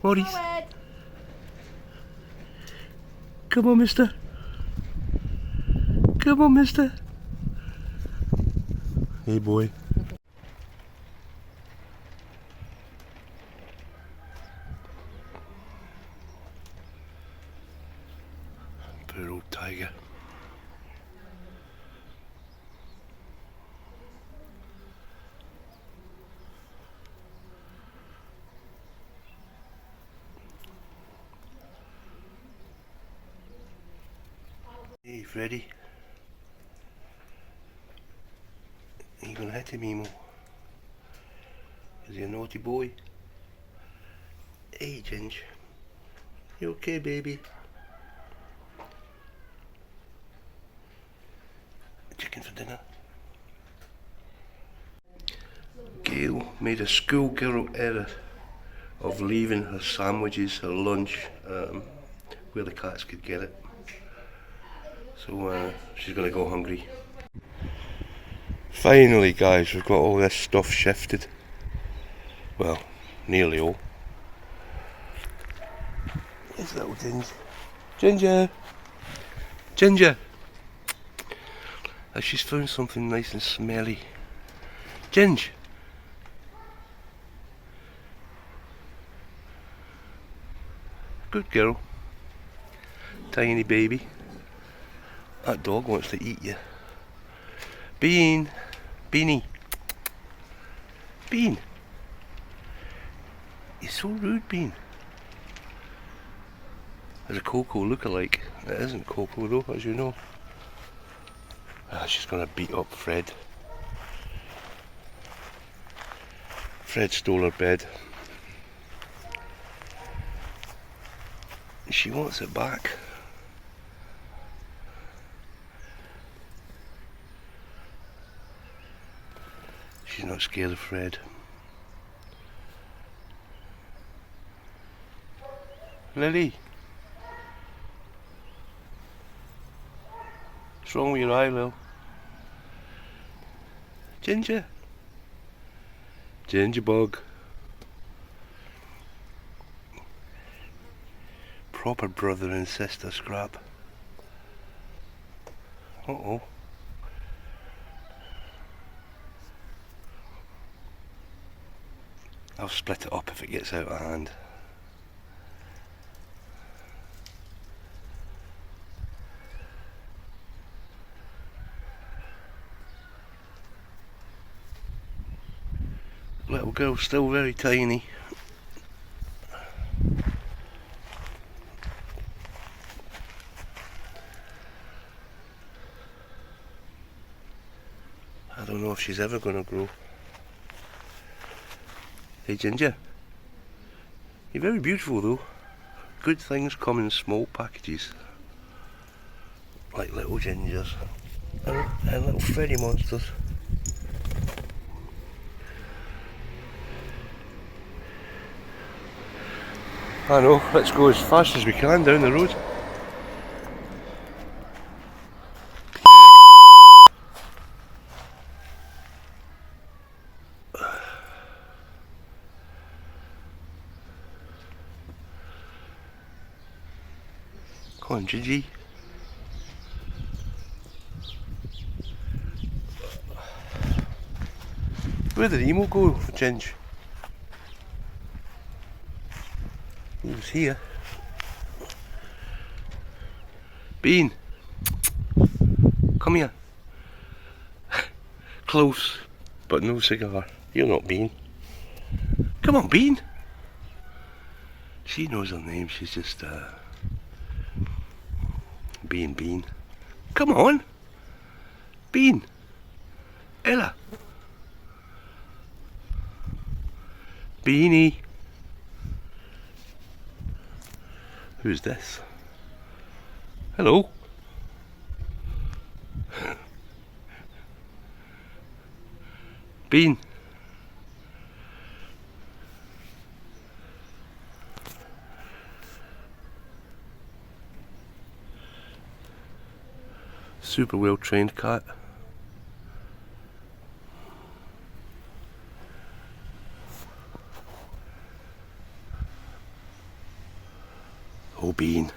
Maurice. Come on, mister. Come on, mister. Hey, boy. Poor old tiger. Hey, Freddy. Are you gonna hit him, Emo? Is he a naughty boy? Hey, Ginge. You okay, baby? Chicken for dinner. Gail made a schoolgirl error of leaving her sandwiches, her lunch, where the cats could get it. So she's gonna go hungry. Finally, guys, we've got all this stuff shifted. Well, nearly all. Here's little Ginger. Ginger! Ginger! She's found something nice and smelly. Ginge! Good girl. Tiny baby. That dog wants to eat you. Bean! Beanie! Bean! You're so rude, Bean. There's a Coco look-alike. It isn't Coco though, as you know. She's gonna beat up Fred. Fred stole her bed. She wants it back. She's not scared of Fred. Lily! What's wrong with your eye, Lil? Ginger? Ginger bug. Proper brother and sister scrap. Uh-oh. I'll split it up if it gets out of hand. Little girl's still very tiny. I don't know if she's ever going to grow. Hey Ginger, you're very beautiful though. Good things come in small packages. Like little Gingers and little Freddy monsters. I know, let's go as fast as we can down the road. Come on, Gigi. Where did Emo go, Ginge? He was here. Bean! Come here. Close, but no cigar. You're not Bean. Come on, Bean! She knows her name, she's just Bean. Come on! Bean! Ella! Beanie! Who's this? Hello? Bean! Super well trained cat. or bean.